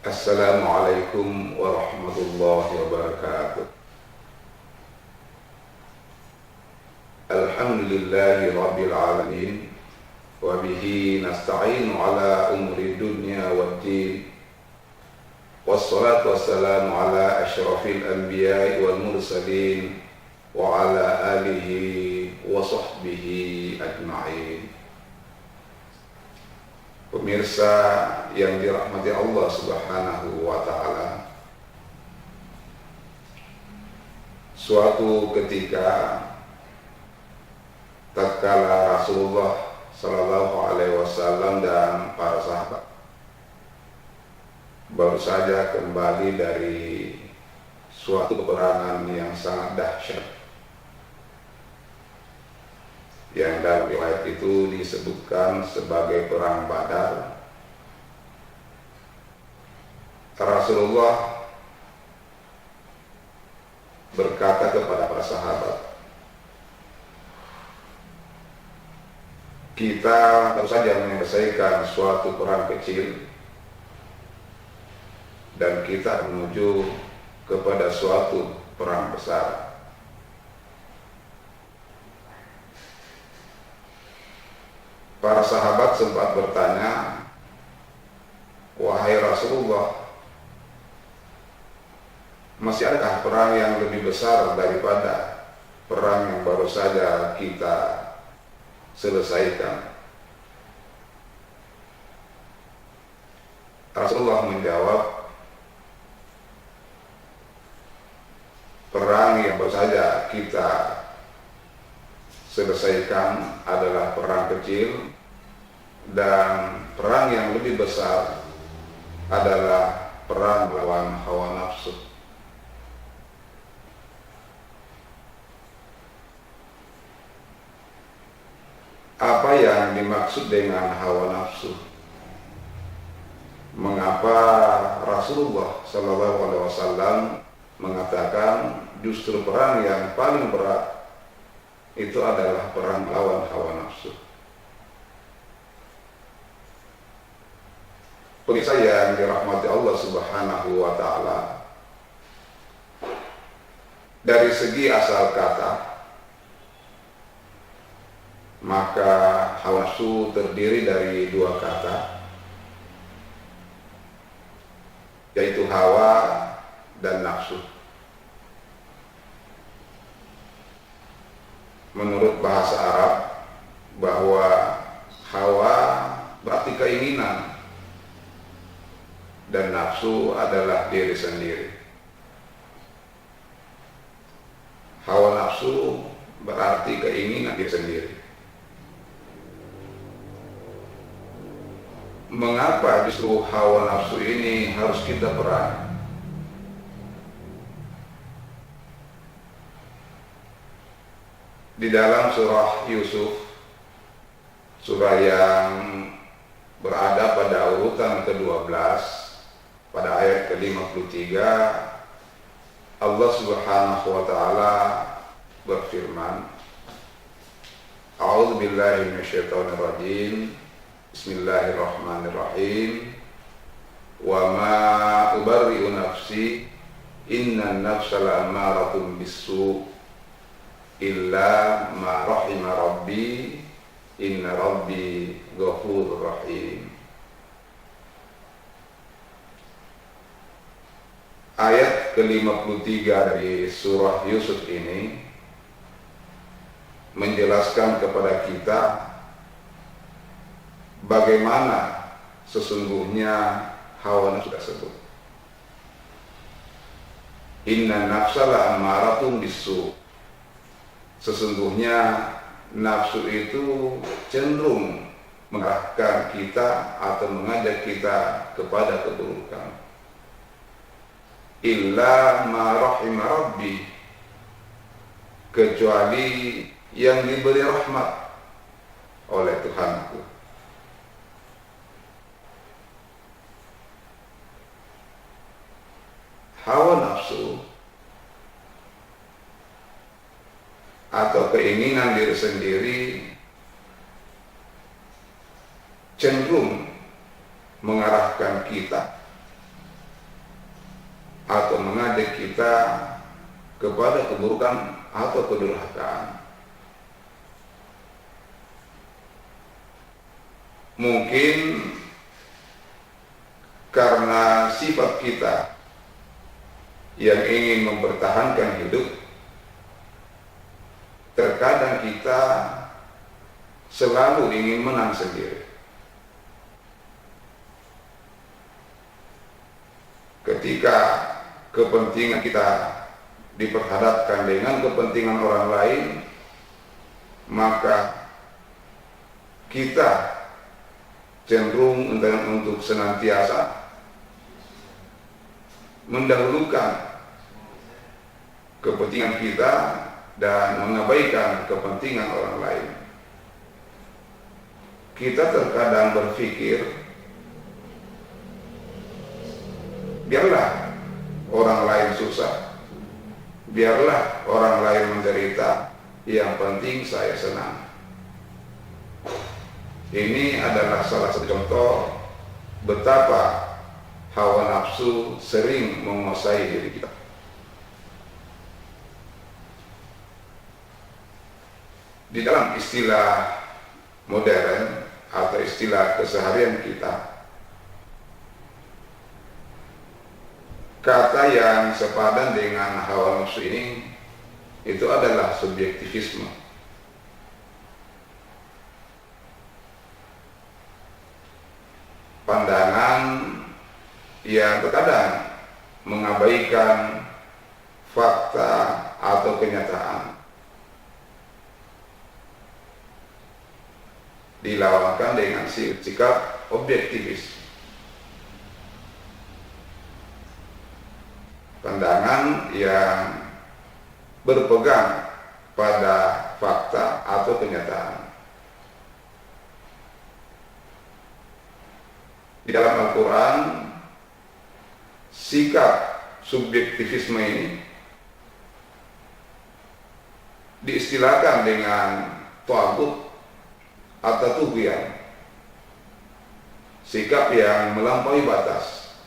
Assalamualaikum warahmatullahi wabarakatuh. Alhamdulillahi rabbil alamin, wa bihi nasta'inu ala umuri dunya waddin, wassalatu wassalamu ala asyrafil anbiya'i wal mursalin, wa ala alihi wa sahbihi ajma'in. Pemirsa yang dirahmati Allah Subhanahu wa ta'ala, suatu ketika tatkala Rasulullah sallallahu alaihi wasallam dan para sahabat baru saja kembali dari suatu peperangan yang sangat dahsyat, yang dalam riwayat itu disebutkan sebagai perang Badar. Rasulullah berkata kepada para sahabat, kita baru saja menyelesaikan suatu perang kecil dan kita menuju kepada suatu perang besar. Para sahabat sempat bertanya, wahai Rasulullah, masih adakah perang yang lebih besar daripada perang yang baru saja kita selesaikan? Rasulullah menjawab, perang yang baru saja kita selesaikan adalah perang kecil, dan perang yang lebih besar adalah perang melawan hawa nafsu. Apa yang dimaksud dengan hawa nafsu? Mengapa Rasulullah SAW mengatakan justru perang yang paling berat itu adalah perang melawan hawa nafsu? Pemirsa yang dirahmati Allah Subhanahu wa ta'ala, dari segi asal kata, maka hawa nafsu terdiri dari dua kata, yaitu hawa dan nafsu. Menurut bahasa Arab, bahwa hawa berarti keinginan dan nafsu adalah diri sendiri. Hawa nafsu berarti keinginan diri sendiri. Mengapa justru hawa nafsu ini harus kita perangi? Di dalam surah Yusuf, surah yang berada pada urutan ke-12, pada ayat ke-53, Allah Subhanahu wa ta'ala berfirman, A'udzu billahi minasyaitonir rajim. Bismillahirrahmanirrahim. Wa ma ubarri'u nafsi, innan nafsa la'ammaratun bis-su' illa ma rahima rabbi, inna rabbi ghafurur rahim. Ayat ke-53 dari surah Yusuf ini menjelaskan kepada kita bagaimana sesungguhnya hawa nafsu tersebut. Inna nafsa la'ammaratun bis-su'. Sesungguhnya nafsu itu cenderung mengarahkan kita atau mengajak kita kepada keburukan. Illa ma rahima rabbi, kecuali yang diberi rahmat oleh Tuhanku. hawa nafsu atau keinginan diri sendiri cenderung mengarahkan kita atau mengajak kita kepada keburukan atau kedurhakaan. Mungkin karena sifat kita yang ingin mempertahankan hidup, terkadang kita selalu ingin menang sendiri. Ketika kepentingan kita diperhadapkan dengan kepentingan orang lain, maka kita cenderung untuk senantiasa mendahulukan kepentingan kita dan mengabaikan kepentingan orang lain. Kita terkadang berpikir, biarlah orang lain susah, biarlah orang lain menderita, yang penting saya senang. Ini adalah salah satu contoh betapa hawa nafsu sering menguasai diri kita. Di dalam istilah modern atau istilah keseharian kita, kata yang sepadan dengan hawa nafsu ini itu adalah subjektivisme. Pandangan yang terkadang mengabaikan fakta atau kenyataan, dilawankan dengan sikap objektivis. Pandangan yang berpegang pada fakta atau kenyataan. Di dalam Al-Quran, sikap subjektivisme ini diistilahkan dengan thaghut atau tughyan, sikap yang melampaui batas.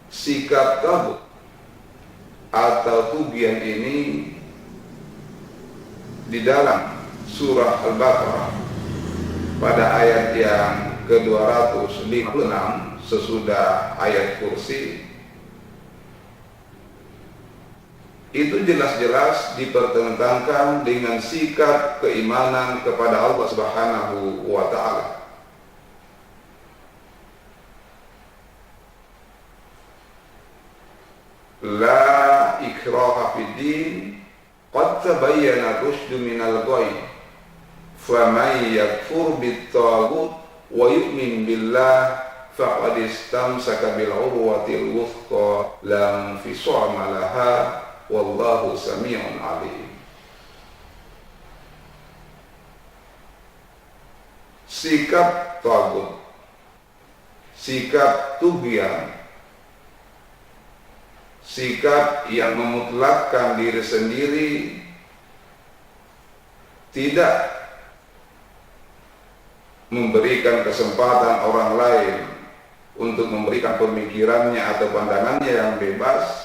Sikap thaghut atau tughyan ini di dalam surah Al-Baqarah pada ayat yang ke-256 sesudah ayat kursi, itu jelas-jelas dipertentangkan dengan sikap keimanan kepada Allah Subhanahu wa ta'ala. La ikraha fid din, qad tabayyana rusydu minal ghayy, faman yakfur bit-thaghut wa yu'min billah faqad istamsaka bil urwatil wuthqa la infisama laha wallahu sami'un alim. Sikap thaghut, sikap tughyan, sikap yang memutlakkan diri sendiri, tidak memberikan kesempatan orang lain untuk memberikan pemikirannya atau pandangannya yang bebas,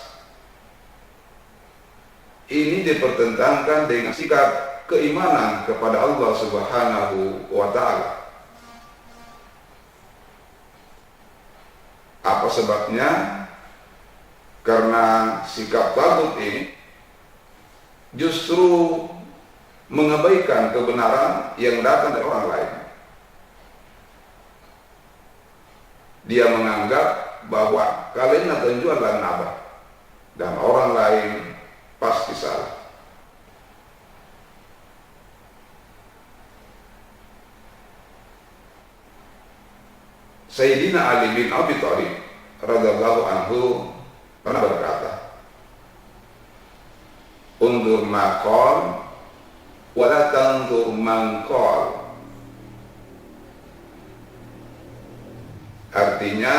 ini dipertentangkan dengan sikap keimanan kepada Allah Subhanahu wa ta'ala. Apa sebabnya? Karena sikap thaghut ini justru mengabaikan kebenaran yang datang dari orang lain. Dia menganggap bahwa kalian akan jualan nabah dan orang lain pasti salah. Sayyidina Ali bin Abi Thalib radhiyallahu anhu pernah berkata, "Undur maqal wa la tanzur man qal." Artinya, artinya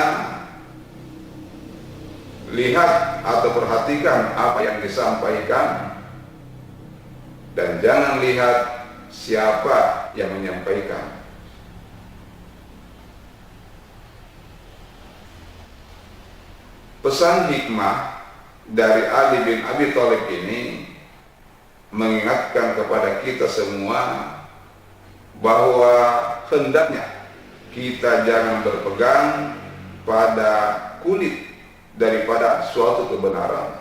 lihat atau perhatikan apa yang disampaikan dan jangan lihat siapa yang menyampaikan. Pesan hikmah dari Ali bin Abi Thalib ini mengingatkan kepada kita semua bahwa hendaknya kita jangan berpegang pada kulit daripada suatu kebenaran,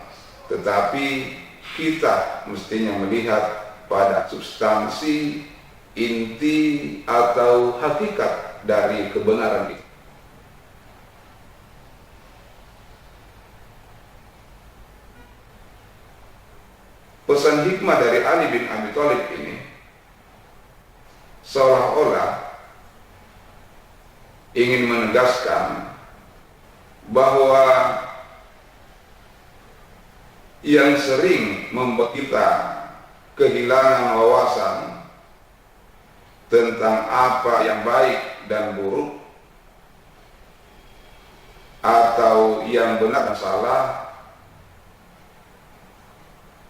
tetapi kita mestinya melihat pada substansi, inti atau hakikat dari kebenaran itu. Pesan hikmah dari Ali bin Abi Thalib ini seolah-olah ingin menegaskan bahwa yang sering membuat kita kehilangan wawasan tentang apa yang baik dan buruk atau yang benar dan salah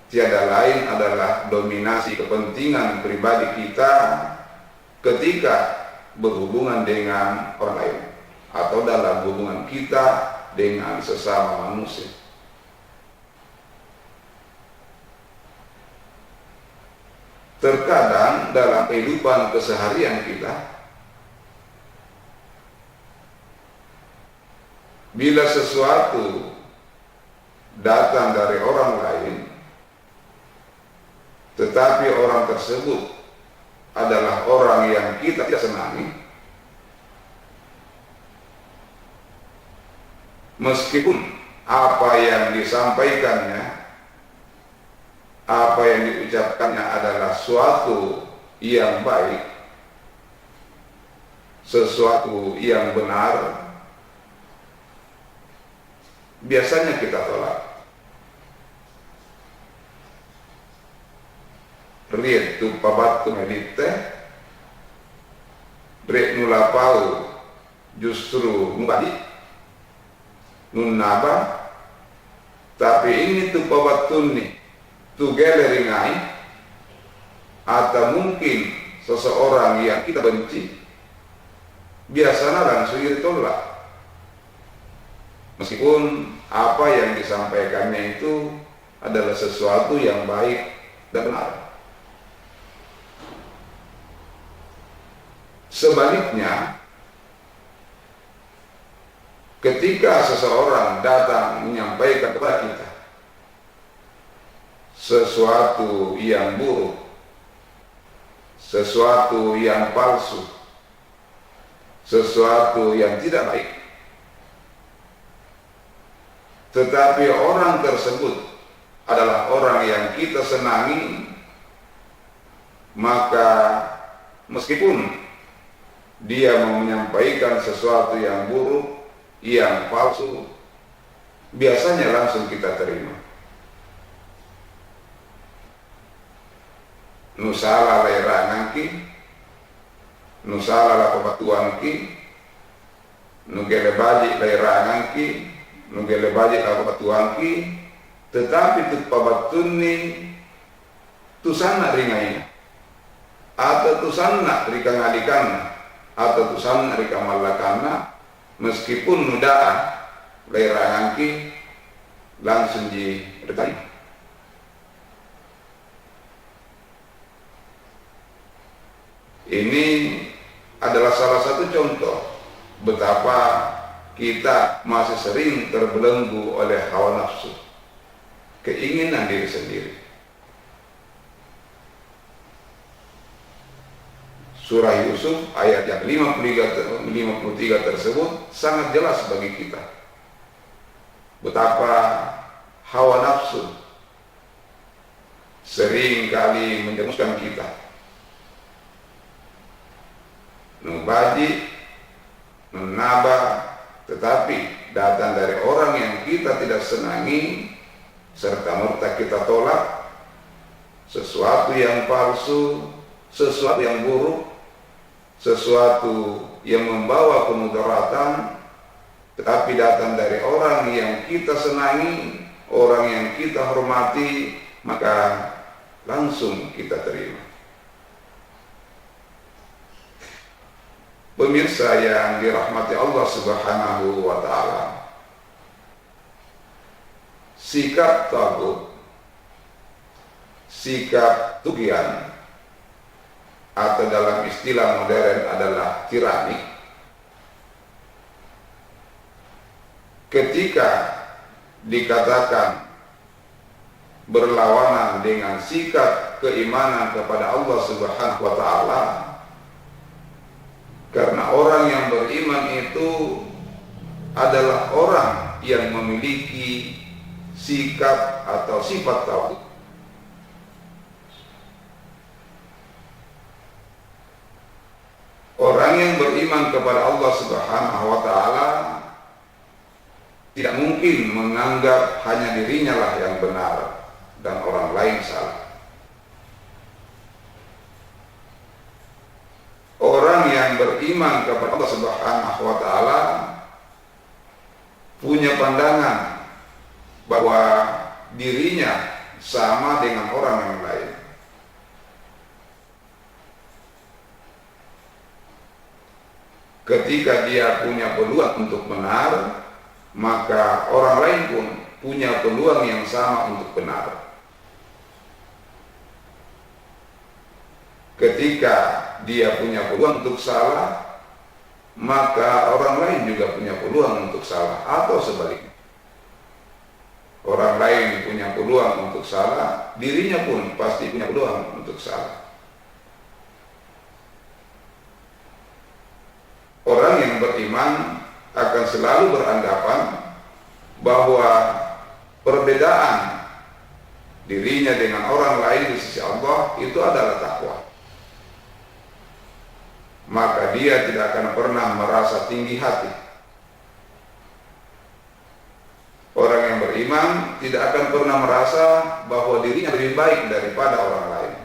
tiada lain adalah dominasi kepentingan pribadi kita ketika berhubungan dengan orang lain atau dalam hubungan kita dengan sesama manusia. Terkadang dalam kehidupan keseharian kita, bila sesuatu datang dari orang lain tetapi orang tersebut adalah orang yang kita tidak senangi, meskipun apa yang disampaikannya, apa yang diucapkannya adalah suatu yang baik, sesuatu yang benar, biasanya kita tolak. Riet tu pabatu medite, brek nulapau justru mubadi, nunaba, tapi ini tu pabatun nih, tu geleringai, atau mungkin seseorang yang kita benci, biasanya langsung ditolak. Meskipun apa yang disampaikannya itu adalah sesuatu yang baik dan benar. Sebaliknya, ketika seseorang datang menyampaikan kepada kita sesuatu yang buruk, sesuatu yang palsu, sesuatu yang tidak baik, tetapi orang tersebut adalah orang yang kita senangi, maka meskipun dia mau menyampaikan sesuatu yang buruk, yang palsu, biasanya langsung kita terima. Nusala lairanganki, nusala la pabatuanki, nugele baji lairanganki, nugele baji la pabatuanki, tetapi tu pabatunni tusanna ringainya, atau tusanna rikangalikanna, atau tusan rika malakana, meskipun nudaa lairanganki langsung diterima. Ini adalah salah satu contoh betapa kita masih sering terbelenggu oleh hawa nafsu, keinginan diri sendiri. Surah Yusuf ayat yang 53 tersebut sangat jelas bagi kita betapa hawa nafsu sering kali menjerumuskan kita. Nubaji, nunaba, tetapi datang dari orang yang kita tidak senangi, serta merta kita tolak sesuatu yang palsu, sesuatu yang buruk, sesuatu yang membawa kemudaratan, tetapi datang dari orang yang kita senangi, orang yang kita hormati, maka langsung kita terima. Pemirsa yang dirahmati Allah Subhanahu wa ta'ala, sikap tagut, sikap tugian, atau dalam istilah modern adalah tirani, ketika dikatakan berlawanan dengan sikap keimanan kepada Allah Subhanahu wa ta'ala, karena orang yang beriman itu adalah orang yang memiliki sikap atau sifat tauhid. Orang yang beriman kepada Allah Subhanahu wa ta'ala tidak mungkin menganggap hanya dirinya lah yang benar dan orang lain salah. Orang yang beriman kepada Allah Subhanahu wa ta'ala punya pandangan bahwa dirinya sama dengan orang yang lain. Ketika dia punya peluang untuk benar, maka orang lain pun punya peluang yang sama untuk benar. Ketika dia punya peluang untuk salah, maka orang lain juga punya peluang untuk salah, atau sebaliknya. Orang lain punya peluang untuk salah, dirinya pun pasti punya peluang untuk salah. Orang yang beriman akan selalu beranggapan bahwa perbedaan dirinya dengan orang lain di sisi Allah itu adalah takwa. Maka dia tidak akan pernah merasa tinggi hati. Orang yang beriman tidak akan pernah merasa bahwa dirinya lebih baik daripada orang lain.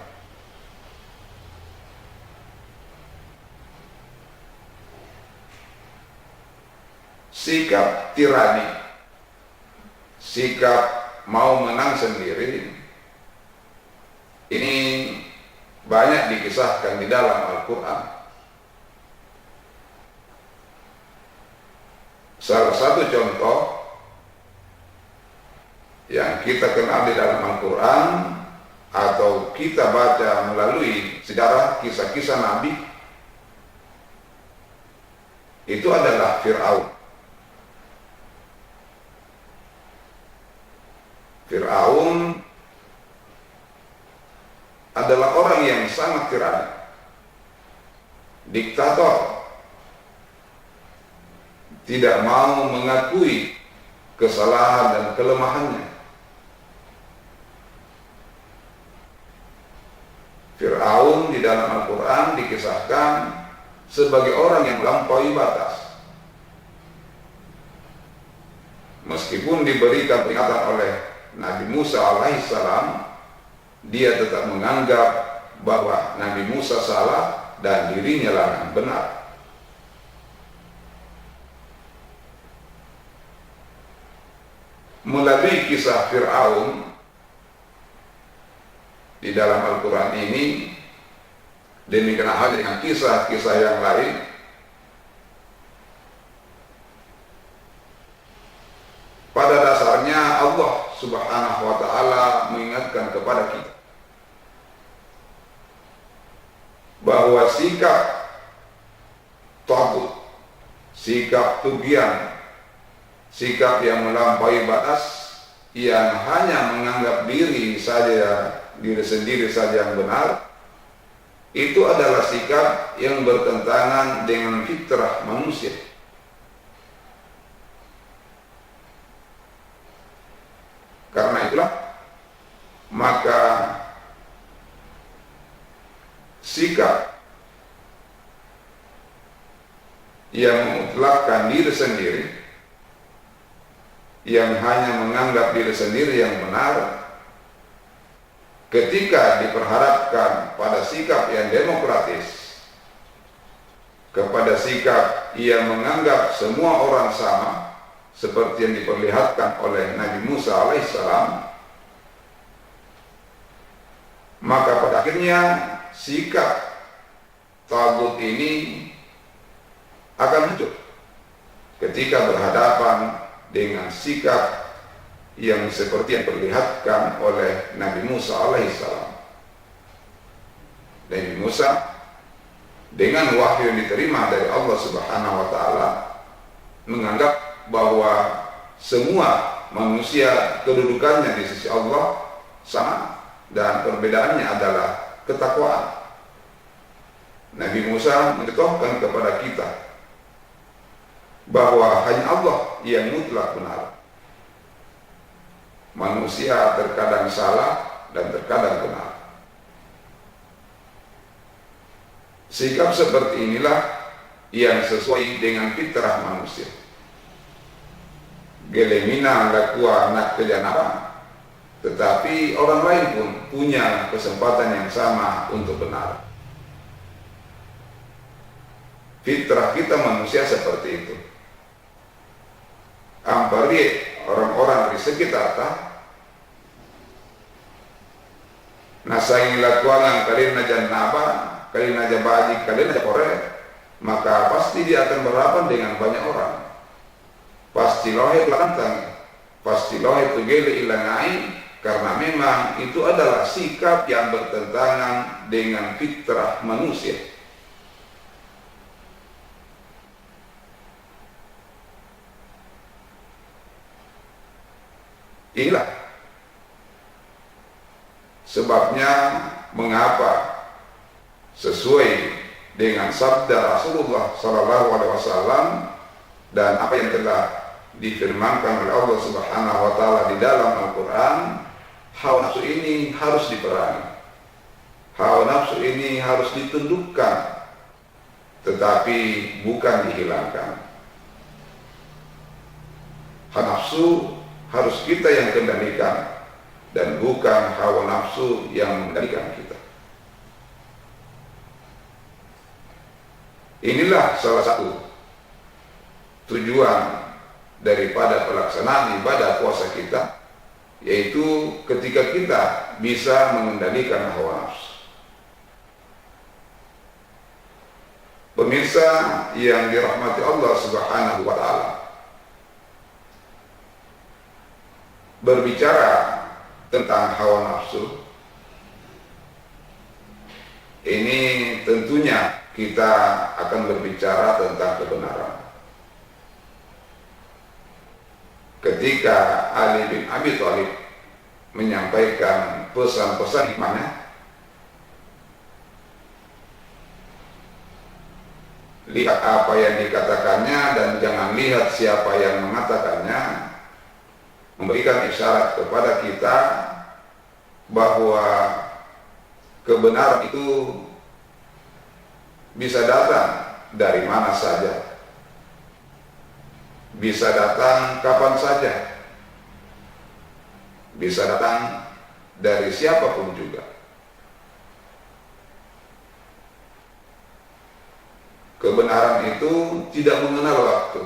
Sikap tirani, sikap mau menang sendiri, ini banyak dikisahkan di dalam Al-Quran. Salah satu contoh yang kita kenal di dalam Al-Quran atau kita baca melalui sejarah kisah-kisah Nabi itu adalah Fir'aun. Fir'aun adalah orang yang sangat tirani, diktator, tidak mau mengakui kesalahan dan kelemahannya. Fir'aun di dalam Al-Quran dikisahkan sebagai orang yang melampaui batas. Meskipun diberikan peringatan oleh Nabi Musa alaihissalam, dia tetap menganggap bahwa Nabi Musa salah dan dirinya lah yang benar. Melalui kisah Fir'aun di dalam Al-Quran ini, demikian halnya dengan kisah-kisah yang lain, pada dasarnya Allah Subhanahu wa ta'ala mengingatkan kepada kita bahwa sikap tagut, sikap tugian, sikap yang melampaui batas, yang hanya menganggap diri sendiri saja yang benar, itu adalah sikap yang bertentangan dengan fitrah manusia. Karena itulah maka sikap yang memutlakkan diri sendiri, yang hanya menganggap diri sendiri yang benar, ketika diperhadapkan pada sikap yang demokratis, kepada sikap ia menganggap semua orang sama seperti yang diperlihatkan oleh Nabi Musa alaihissalam, maka pada akhirnya sikap tagut ini akan muncul ketika berhadapan dengan sikap yang seperti yang diperlihatkan oleh Nabi Musa alaihissalam. Nabi Musa dengan wahyu yang diterima dari Allah Subhanahu wa taala menganggap bahwa semua manusia kedudukannya di sisi Allah sama dan perbedaannya adalah ketakwaan. Nabi Musa mencontohkan kepada kita bahwa hanya Allah yang mutlak benar. Manusia terkadang salah dan terkadang benar. Sikap seperti inilah yang sesuai dengan fitrah manusia. Gelemina lakua nak kejanaba, tetapi orang lain pun punya kesempatan yang sama untuk benar. Fitrah kita manusia seperti itu. Ampari orang-orang di sekitar ta nasaing lakuangan kalian najan naba, kalian naja baji, kalian naja kore, maka pasti dia akan berhadapan dengan banyak orang. Pasti lohe pelantang, pasti lohe tugele ilangai, karena memang itu adalah sikap yang bertentangan dengan fitrah manusia. Inilah sebabnya mengapa sesuai dengan sabda Rasulullah SAW dan apa yang telah difirmankan oleh Allah Subhanahu wa taala di dalam Al-Qur'an, hawa nafsu ini harus diperangi. Hawa nafsu ini harus ditundukkan, tetapi bukan dihilangkan. Hawa nafsu harus kita yang kendalikan dan bukan hawa nafsu yang mengendalikan kita. Inilah salah satu tujuan daripada pelaksanaan ibadah puasa kita, yaitu ketika kita bisa mengendalikan hawa nafsu. Pemirsa yang dirahmati Allah Subhanahu wa taala, berbicara tentang hawa nafsu ini tentunya kita akan berbicara tentang kebenaran. Ketika Ali bin Abi Thalib menyampaikan pesan-pesan hikmahnya, lihat apa yang dikatakannya dan jangan lihat siapa yang mengatakannya, memberikan isyarat kepada kita bahwa kebenaran itu bisa datang dari mana saja, bisa datang kapan saja, bisa datang dari siapapun juga. Kebenaran itu tidak mengenal waktu,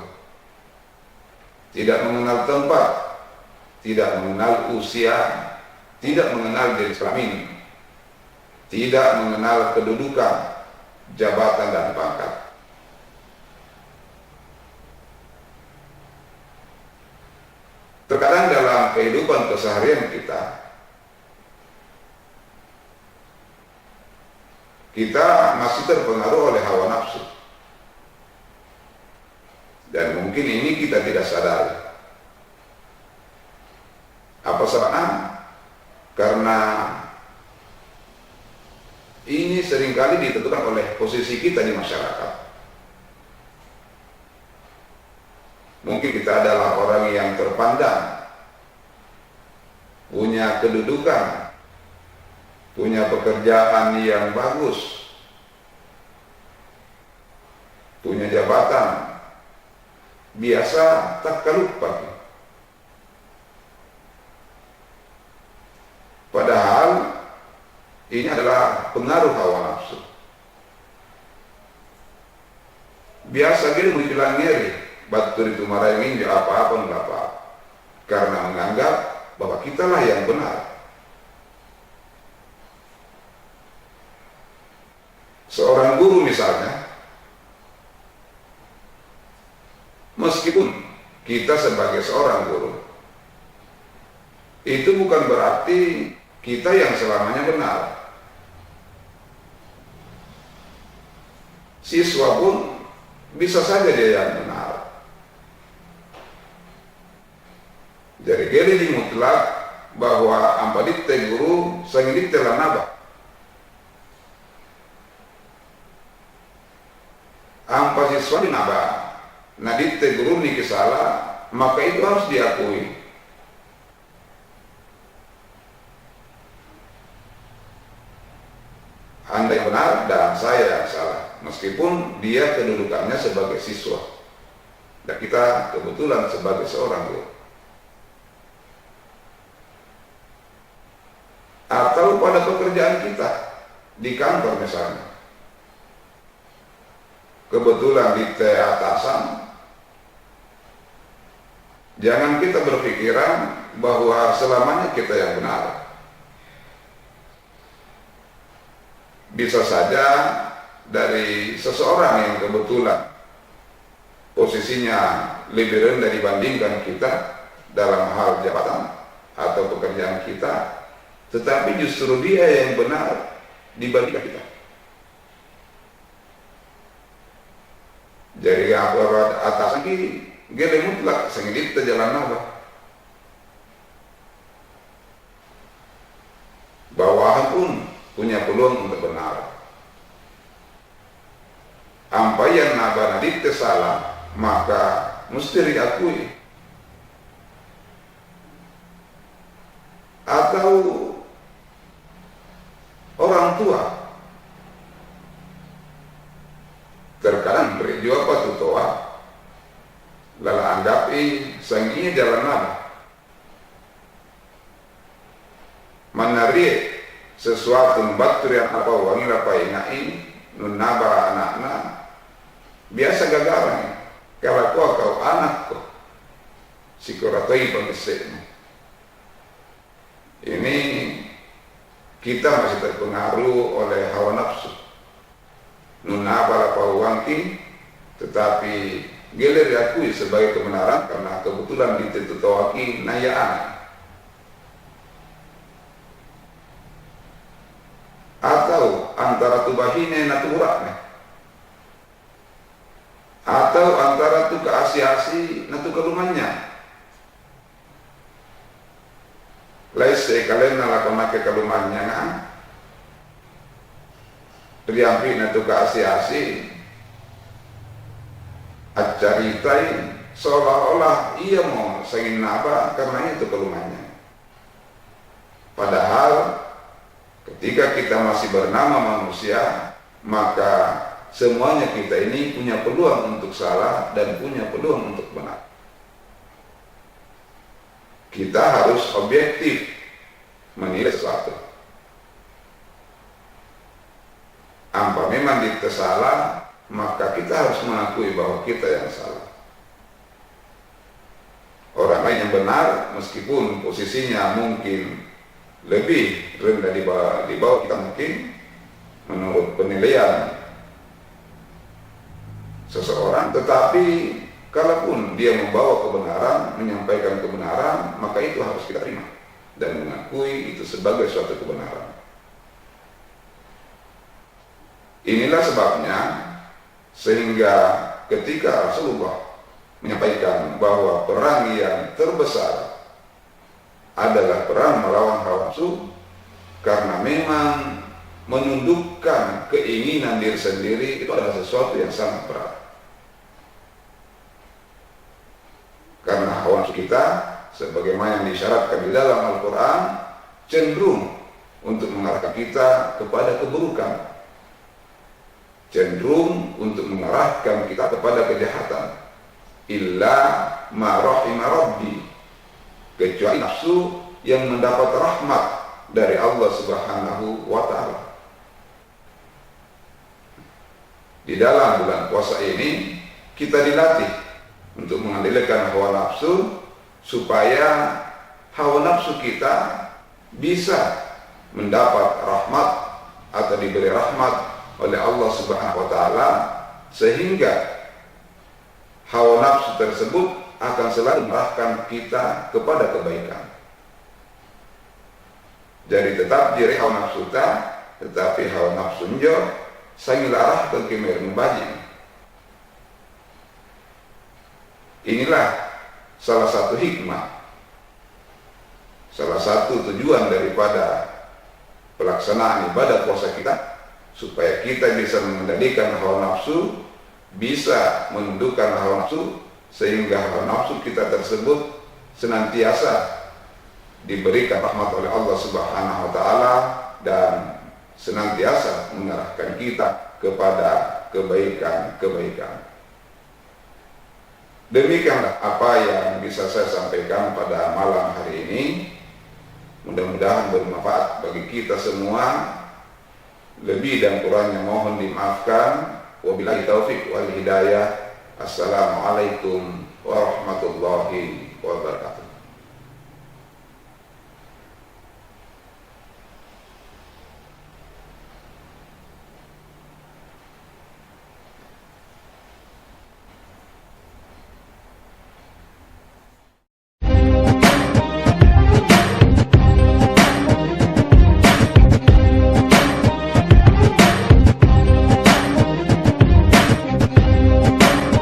tidak mengenal tempat, tidak mengenal usia, tidak mengenal jenis kelamin, tidak mengenal kedudukan, jabatan dan pangkat. Terkadang dalam kehidupan keseharian kita masih terpengaruh oleh hawa nafsu, dan mungkin ini kita tidak sadari. Apa sebabnya? Karena ini seringkali ditentukan oleh posisi kita di masyarakat. Mungkin kita adalah orang yang terpandang, punya kedudukan, punya pekerjaan yang bagus, punya jabatan, biasa tak lupa. Padahal ini adalah pengaruh hawa nafsu. biasa dia bilang ngeri, batur itu marahin apa-apa enggak apa, karena menganggap bahwa kitalah yang benar. Seorang guru misalnya, meskipun kita sebagai seorang guru, itu bukan berarti kita yang selamanya benar. Siswa pun bisa saja dia yang benar. Jadi geli mutlak bahwa ampaditte guru sangiditte lanaba. Ampa siswa naba, naditte guru ni kesala, maka itu harus diakui. Anda yang benar dan saya yang salah, meskipun dia kedudukannya sebagai siswa dan kita kebetulan sebagai seorang guru. Atau pada pekerjaan kita di kantor misalnya, kebetulan di atasan, jangan kita berpikiran bahwa selamanya kita yang benar. Bisa saja dari seseorang yang kebetulan posisinya lebih rendah dibandingkan kita dalam hal jabatan atau pekerjaan kita, tetapi justru dia yang benar dibandingkan kita. Jadi atasan ki gede mutlak sengit jalan apa? Bawahan pun punya peluang untuk benar. Ampayan naba naditte salah, maka mesti diakui. Atau orang tua terkadang beri jawab apa tutoa lala anggapi sanginya jalan naba menarik sesuatu batur yang apa wangi apa ingai nun naba anak-anak biasa gagaran kalau kau anak kau si koratoi pengesekmu ini kita masih terpengaruh oleh hawa nafsu nun naba apa wangi, tetapi gelir diakui sebagai kebenaran karena kebetulan ditutawaki nayaan. Atau antara tubahine naturane, atau antara tu keasi-asi natu kelumannya. Laise kalian nalakonake kelumannya kan? Priampi natu keasi-asi, acaritain seolah-olah ia mau sengin naba karena itu kelumannya. Padahal ketika kita masih bernama manusia, maka semuanya kita ini punya peluang untuk salah dan punya peluang untuk benar. Kita harus objektif menilai sesuatu. Ampa memang kita salah, maka kita harus mengakui bahwa kita yang salah. Orang lain yang benar, meskipun posisinya mungkin lebih rendah di bawah kita mungkin menurut penilaian seseorang, tetapi kalaupun dia membawa kebenaran, menyampaikan kebenaran, maka itu harus kita terima dan mengakui itu sebagai suatu kebenaran. Inilah sebabnya sehingga ketika Rasulullah menyampaikan bahwa perang yang terbesar adalah perang melawan hawa nafsu, karena memang menundukkan keinginan diri sendiri itu adalah sesuatu yang sangat berat. Karena hawa nafsu kita sebagaimana yang disyaratkan di dalam Al-Quran cenderung untuk mengarahkan kita kepada keburukan, cenderung untuk mengarahkan kita kepada kejahatan. Illa ma rahima rabbi, kecuali nafsu yang mendapat rahmat dari Allah Subhanahu wa ta'ala. Di dalam bulan puasa ini kita dilatih untuk mengendalikan hawa nafsu, supaya hawa nafsu kita bisa mendapat rahmat atau diberi rahmat oleh Allah Subhanahu wa taala, sehingga hawa nafsu tersebut akan selalu mengarahkan kita kepada kebaikan. Jadi tetap diri hawa nafsu ta, tetapi hawa nafsu njo sangilah arah ke kemer membajing. Inilah salah satu hikmah, salah satu tujuan daripada pelaksanaan ibadah puasa kita, supaya kita bisa mengendalikan hawa nafsu, bisa menundukkan hawa nafsu, sehingga hawa nafsu kita tersebut senantiasa diberikan rahmat oleh Allah Subhanahu wa taala dan senantiasa mengarahkan kita kepada kebaikan-kebaikan. Demikianlah apa yang bisa saya sampaikan pada malam hari ini. Mudah-mudahan bermanfaat bagi kita semua. Lebih dan kurangnya mohon dimaafkan. Wabillahi taufik wal hidayah. Assalamualaikum warahmatullahi wabarakatuh.